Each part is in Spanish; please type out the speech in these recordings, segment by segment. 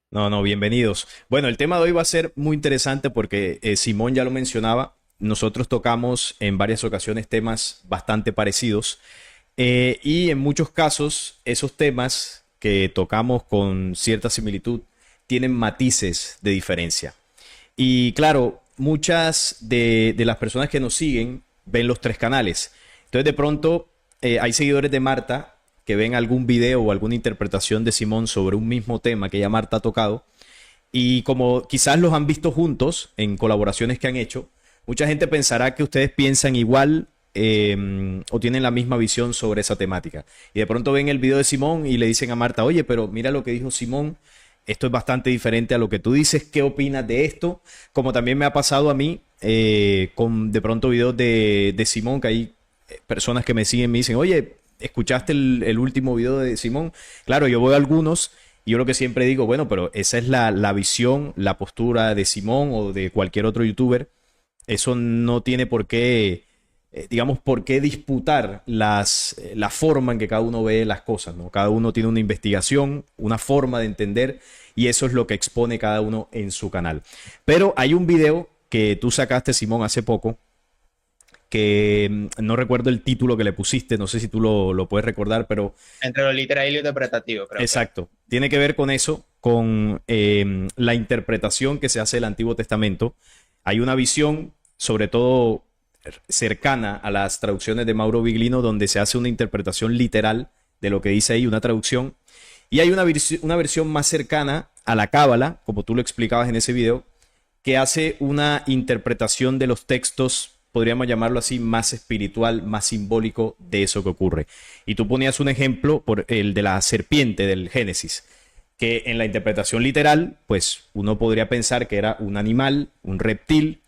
No, no, bienvenidos. Bueno, el tema de hoy va a ser muy interesante porque Simón ya lo mencionaba. Nosotros tocamos en varias ocasiones temas bastante parecidos y en muchos casos esos temas que tocamos con cierta similitud tienen matices de diferencia. Y claro, muchas de las personas que nos siguen ven los tres canales. Entonces de pronto hay seguidores de Marta que ven algún video o alguna interpretación de Simón sobre un mismo tema que ya Marta ha tocado. Y como quizás los han visto juntos en colaboraciones que han hecho, mucha gente pensará que ustedes piensan igual o tienen la misma visión sobre esa temática. Y de pronto ven el video de Simón y le dicen a Marta, oye, pero mira lo que dijo Simón, esto es bastante diferente a lo que tú dices, ¿qué opinas de esto? Como también me ha pasado a mí con de pronto videos de Simón, que hay personas que me siguen y me dicen, oye, ¿escuchaste el último video de Simón? Claro, yo voy a algunos y yo lo que siempre digo, bueno, pero esa es la visión, la postura de Simón o de cualquier otro youtuber. Eso no tiene por qué, digamos, por qué disputar la forma en que cada uno ve las cosas, ¿no? Cada uno tiene una investigación, una forma de entender y eso es lo que expone cada uno en su canal. Pero hay un video que tú sacaste, Simón, hace poco, que no recuerdo el título que le pusiste, no sé si tú lo puedes recordar, pero Entre lo literal y lo interpretativo, creo que. exacto, tiene que ver con eso, con la interpretación que se hace del Antiguo Testamento. Hay una visión, sobre todo cercana a las traducciones de Mauro Biglino, donde se hace una interpretación literal de lo que dice ahí, una traducción. Y hay una versión más cercana a la Cábala, como tú lo explicabas en ese video, que hace una interpretación de los textos, podríamos llamarlo así, más espiritual, más simbólico de eso que ocurre. Y tú ponías un ejemplo por el de la serpiente del Génesis, que en la interpretación literal, pues uno podría pensar que era un animal, un reptil,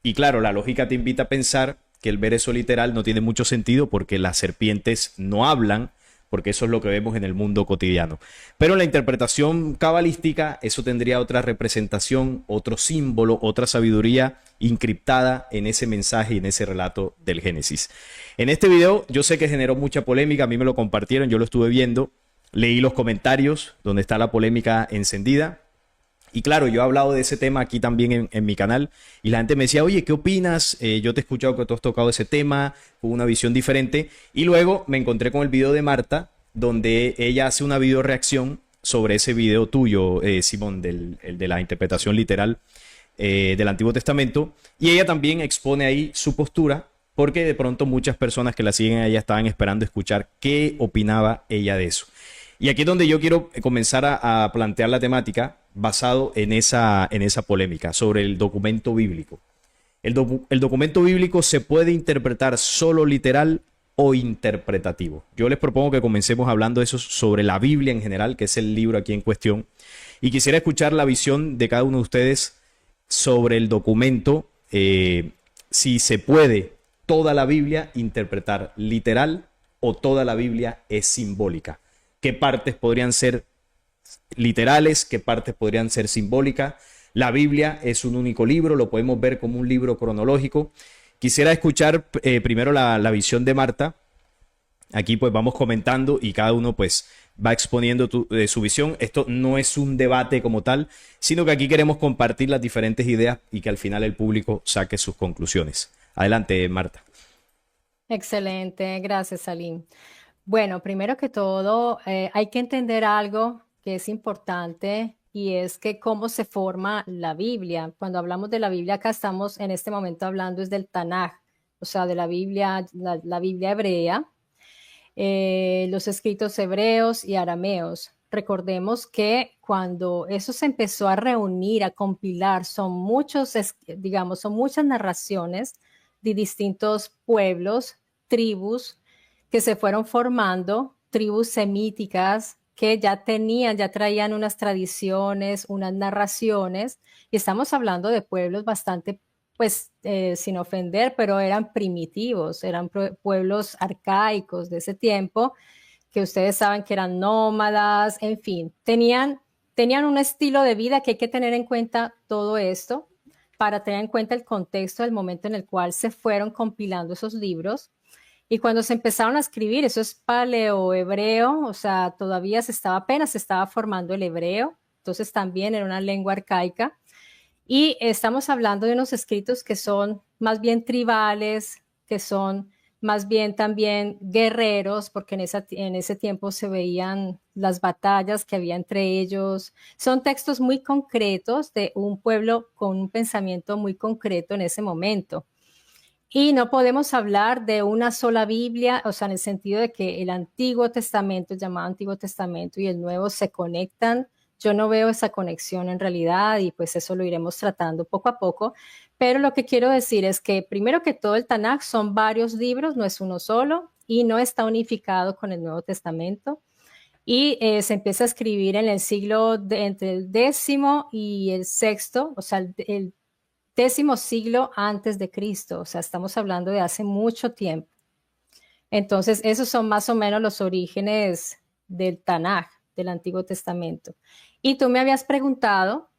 y claro, la lógica te invita a pensar que el ver eso literal no tiene mucho sentido porque las serpientes no hablan, porque eso es lo que vemos en el mundo cotidiano. Pero en la interpretación cabalística, eso tendría otra representación, otro símbolo, otra sabiduría encriptada en ese mensaje y en ese relato del Génesis. En este video, yo sé que generó mucha polémica, a mí me lo compartieron, yo lo estuve viendo, leí los comentarios donde está la polémica encendida. Y claro, yo he hablado de ese tema aquí también en mi canal y la gente me decía, oye, ¿qué opinas? Yo te he escuchado que tú has tocado ese tema con una visión diferente. Y luego me encontré con el video de Marta, donde ella hace una video reacción sobre ese video tuyo, Simón, el de la interpretación literal del Antiguo Testamento. Y ella también expone ahí su postura, porque de pronto muchas personas que la siguen a ella estaban esperando escuchar qué opinaba ella de eso. Y aquí es donde yo quiero comenzar a plantear la temática basado en esa polémica sobre el documento bíblico. El documento bíblico se puede interpretar solo literal o interpretativo. Yo les propongo que comencemos hablando de eso sobre la Biblia en general, que es el libro aquí en cuestión. Y quisiera escuchar la visión de cada uno de ustedes sobre el documento, si se puede toda la Biblia interpretar literal o toda la Biblia es simbólica. ¿Qué partes podrían ser literales, qué partes podrían ser simbólicas? La Biblia es un único libro, lo podemos ver como un libro cronológico. Quisiera escuchar primero la visión de Marta. Aquí pues vamos comentando y cada uno pues va exponiendo su visión. Esto no es un debate como tal, sino que aquí queremos compartir las diferentes ideas y que al final el público saque sus conclusiones. Adelante, Marta. Excelente, gracias, Salim. Bueno, primero que todo, hay que entender algo que es importante y es que cómo se forma la Biblia. Cuando hablamos de la Biblia, acá estamos en este momento hablando es del Tanaj, o sea, de la Biblia, la Biblia hebrea, los escritos hebreos y arameos. Recordemos que cuando eso se empezó a reunir, a compilar, son muchos, digamos, son muchas narraciones de distintos pueblos, tribus que se fueron formando, tribus semíticas que ya tenían, ya traían unas tradiciones, unas narraciones, y estamos hablando de pueblos bastante, pues, sin ofender, pero eran primitivos, eran pueblos arcaicos de ese tiempo, que ustedes saben que eran nómadas, en fin, tenían un estilo de vida que hay que tener en cuenta todo esto para tener en cuenta el contexto del momento en el cual se fueron compilando esos libros. Y cuando se empezaron a escribir, eso es paleohebreo, o sea, todavía apenas se estaba formando el hebreo. entonces también era una lengua arcaica. Y estamos hablando de unos escritos que son más bien tribales, que son más bien también guerreros, porque en ese tiempo se veían las batallas que había entre ellos. Son textos muy concretos de un pueblo con un pensamiento muy concreto en ese momento. Y no podemos hablar de una sola Biblia, o sea, en el sentido de que el Antiguo Testamento, el llamado Antiguo Testamento, y el Nuevo se conectan. Yo no veo esa conexión en realidad y pues eso lo iremos tratando poco a poco. Pero lo que quiero decir es que primero que todo el Tanaj son varios libros, no es uno solo y no está unificado con el Nuevo Testamento. Y se empieza a escribir en el entre el décimo y el sexto, o sea, el décimo siglo antes de Cristo, o sea, estamos hablando de hace mucho tiempo. Entonces, esos son más o menos los orígenes del Tanaj, del Antiguo Testamento. Y tú me habías preguntado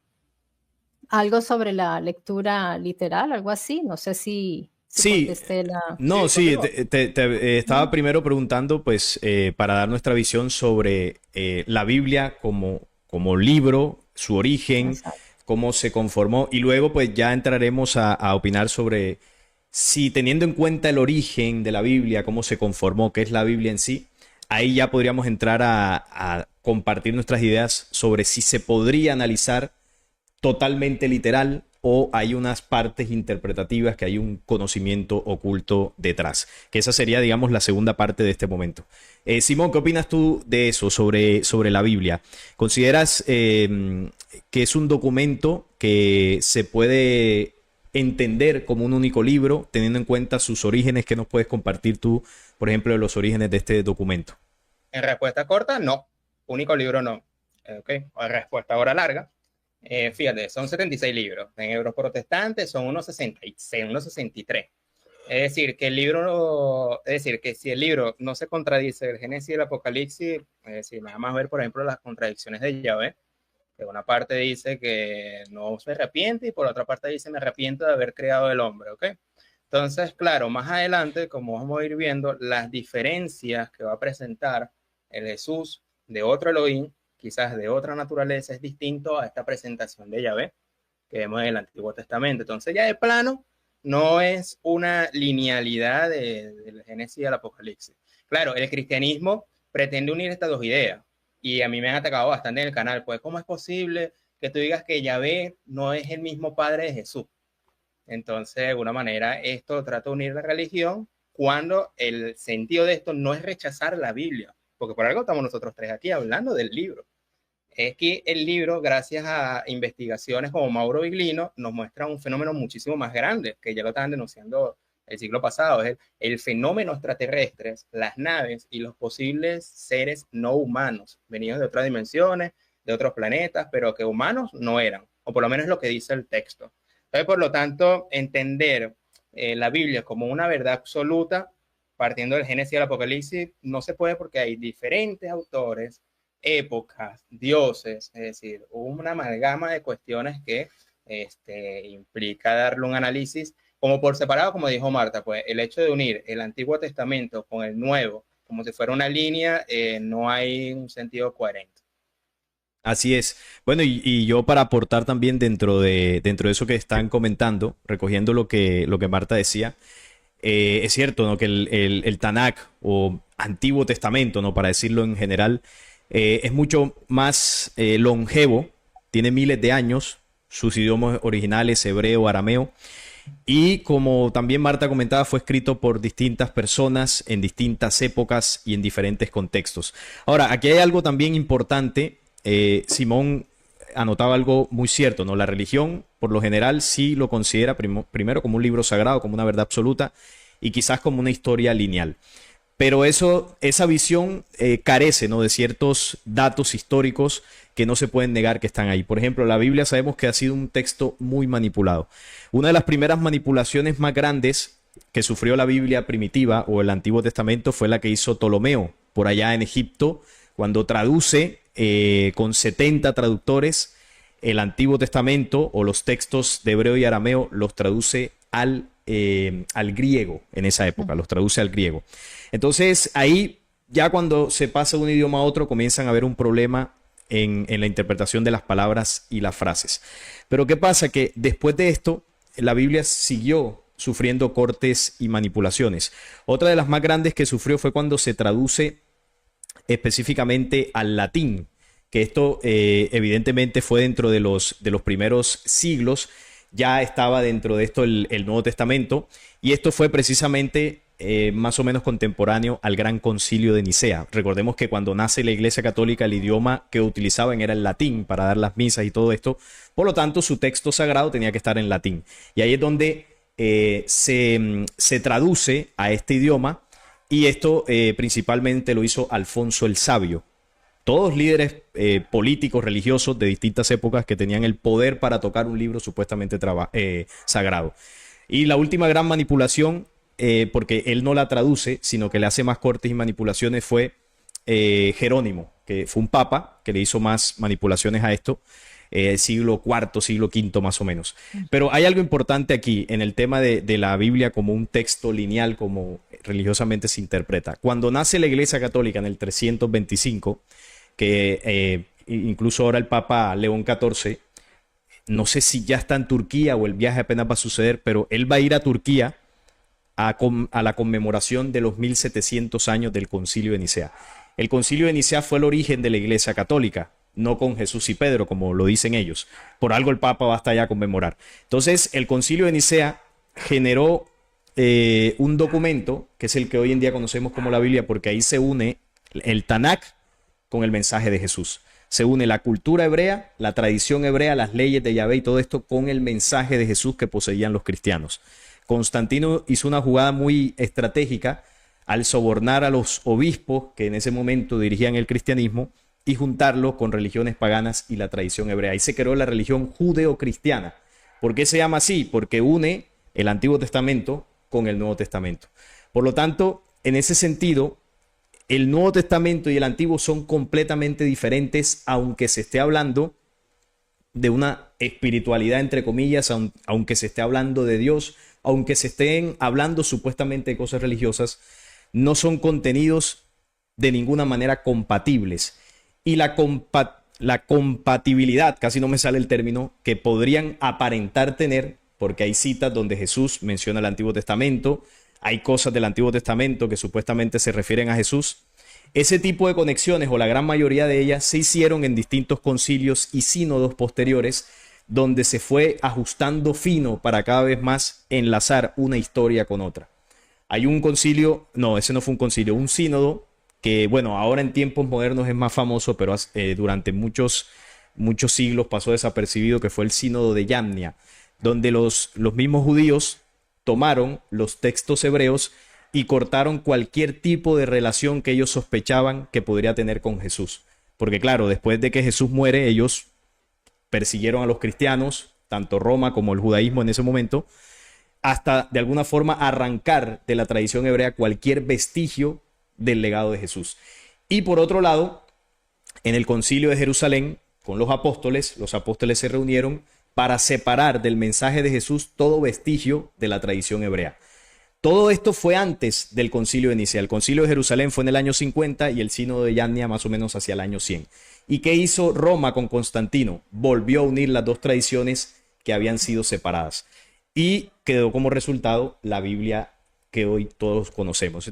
algo sobre la lectura literal, algo así, no sé si Sí, contesté la... no, Sí, sí, continúa. estaba primero preguntando, pues, para dar nuestra visión sobre la Biblia como libro, su origen, Exacto. cómo se conformó, y luego, pues, ya entraremos a opinar sobre si teniendo en cuenta el origen de la Biblia, cómo se conformó, qué es la Biblia en sí, ahí ya podríamos entrar a compartir nuestras ideas sobre si se podría analizar totalmente literal o hay unas partes interpretativas que hay un conocimiento oculto detrás. Que esa sería, digamos, la segunda parte de este momento. Simón, ¿qué opinas tú de eso, sobre la Biblia? ¿Consideras que es un documento que se puede entender como un único libro, teniendo en cuenta sus orígenes? ¿Qué nos puedes compartir tú, por ejemplo, de los orígenes de este documento? En respuesta corta, no. Único libro, no. Ok. En respuesta ahora larga. Fíjate, son 76 libros. En Hebreos Protestantes son unos 66, unos 63. Es decir, que si el libro no se contradice el Génesis y el Apocalipsis, es decir, nada más ver, por ejemplo, las contradicciones de Yahvé, que una parte dice que no se arrepiente y por otra parte dice me arrepiento de haber creado el hombre, ¿ok? Entonces, claro, más adelante, como vamos a ir viendo, las diferencias que va a presentar el Jesús de otro Elohim, quizás de otra naturaleza, es distinto a esta presentación de Yahvé que vemos en el Antiguo Testamento. Entonces ya de plano no es una linealidad del Génesis al Apocalipsis. Claro, el cristianismo pretende unir estas dos ideas y a mí me han atacado bastante en el canal, pues ¿cómo es posible que tú digas que Yahvé no es el mismo padre de Jesús? Entonces, de alguna manera, esto trata de unir la religión cuando el sentido de esto no es rechazar la Biblia, porque por algo estamos nosotros tres aquí hablando del libro. Es que el libro, gracias a investigaciones como Mauro Viglino, nos muestra un fenómeno muchísimo más grande, que ya lo estaban denunciando el siglo pasado, es el fenómeno extraterrestre, las naves y los posibles seres no humanos, venidos de otras dimensiones, de otros planetas, pero que humanos no eran, o por lo menos es lo que dice el texto. Entonces, por lo tanto, entender la Biblia como una verdad absoluta, partiendo del Génesis y el Apocalipsis, no se puede porque hay diferentes autores, épocas, dioses, es decir, una amalgama de cuestiones que implica darle un análisis como por separado, como dijo Marta, pues el hecho de unir el Antiguo Testamento con el Nuevo, como si fuera una línea, no hay un sentido coherente. Así es. Bueno, y yo para aportar también dentro de eso que están comentando, recogiendo lo que Marta decía, es cierto, ¿no? Que el Tanakh o Antiguo Testamento, ¿no? Para decirlo en general, es mucho más longevo, tiene miles de años, sus idiomas originales, hebreo, arameo, y como también Marta comentaba, fue escrito por distintas personas en distintas épocas y en diferentes contextos. Ahora, aquí hay algo también importante. Simón anotaba algo muy cierto, ¿no? La religión, por lo general, sí lo considera primero como un libro sagrado, como una verdad absoluta, y quizás como una historia lineal. Pero esa visión carece, ¿no? De ciertos datos históricos que no se pueden negar que están ahí. Por ejemplo, la Biblia sabemos que ha sido un texto muy manipulado. Una de las primeras manipulaciones más grandes que sufrió la Biblia primitiva o el Antiguo Testamento fue la que hizo Ptolomeo por allá en Egipto, cuando traduce con 70 traductores el Antiguo Testamento o los textos de hebreo y arameo, los traduce al griego en esa época, los traduce al griego. Entonces ahí ya cuando se pasa de un idioma a otro comienzan a haber un problema en la interpretación de las palabras y las frases. Pero ¿qué pasa? Que después de esto, la Biblia siguió sufriendo cortes y manipulaciones. Otra de las más grandes que sufrió fue cuando se traduce específicamente al latín, que esto evidentemente fue dentro de los primeros siglos, ya estaba dentro de esto el Nuevo Testamento, y esto fue precisamente más o menos contemporáneo al Gran Concilio de Nicea. Recordemos que cuando nace la Iglesia Católica, el idioma que utilizaban era el latín para dar las misas y todo esto, por lo tanto su texto sagrado tenía que estar en latín. Y ahí es donde se traduce a este idioma, y esto principalmente lo hizo Alfonso el Sabio. Todos líderes políticos, religiosos de distintas épocas que tenían el poder para tocar un libro supuestamente sagrado. Y la última gran manipulación, porque él no la traduce, sino que le hace más cortes y manipulaciones, fue Jerónimo, que fue un papa que le hizo más manipulaciones a esto, siglo IV, siglo V más o menos. Pero hay algo importante aquí en el tema de la Biblia como un texto lineal, como religiosamente se interpreta. Cuando nace la Iglesia Católica en el 325, que incluso ahora el Papa León XIV, no sé si ya está en Turquía o el viaje apenas va a suceder, pero él va a ir a Turquía a la conmemoración de los 1700 años del Concilio de Nicea. El Concilio de Nicea fue el origen de la Iglesia Católica, no con Jesús y Pedro, como lo dicen ellos. Por algo el Papa va hasta allá a conmemorar. Entonces, el Concilio de Nicea generó un documento, que es el que hoy en día conocemos como la Biblia, porque ahí se une el Tanakh con el mensaje de Jesús. Se une la cultura hebrea, la tradición hebrea, las leyes de Yahvé y todo esto con el mensaje de Jesús que poseían los cristianos. Constantino hizo una jugada muy estratégica al sobornar a los obispos que en ese momento dirigían el cristianismo y juntarlo con religiones paganas y la tradición hebrea. Ahí se creó la religión judeo-cristiana. ¿Por qué se llama así? Porque une el Antiguo Testamento con el Nuevo Testamento. Por lo tanto, en ese sentido, el Nuevo Testamento y el Antiguo son completamente diferentes, aunque se esté hablando de una espiritualidad, entre comillas, aunque se esté hablando de Dios, aunque se estén hablando supuestamente de cosas religiosas, no son contenidos de ninguna manera compatibles. Y la compatibilidad, casi no me sale el término, que podrían aparentar tener, porque hay citas donde Jesús menciona el Antiguo Testamento, hay cosas del Antiguo Testamento que supuestamente se refieren a Jesús. Ese tipo de conexiones, o la gran mayoría de ellas, se hicieron en distintos concilios y sínodos posteriores, donde se fue ajustando fino para cada vez más enlazar una historia con otra. Hay un concilio, no, ese no fue un concilio, un sínodo que, bueno, ahora en tiempos modernos es más famoso, pero durante muchos siglos pasó desapercibido, que fue el sínodo de Yamnia, donde los mismos judíos tomaron los textos hebreos y cortaron cualquier tipo de relación que ellos sospechaban que podría tener con Jesús. Porque claro, después de que Jesús muere, ellos persiguieron a los cristianos, tanto Roma como el judaísmo en ese momento, hasta de alguna forma arrancar de la tradición hebrea cualquier vestigio del legado de Jesús. Y por otro lado, en el Concilio de Jerusalén, con los apóstoles se reunieron para separar del mensaje de Jesús todo vestigio de la tradición hebrea. Todo esto fue antes del Concilio de Nicea. El Concilio de Jerusalén fue en el año 50 y el Sínodo de Yamnia más o menos hacia el año 100. ¿Y qué hizo Roma con Constantino? Volvió a unir las dos tradiciones que habían sido separadas. Y quedó como resultado la Biblia que hoy todos conocemos.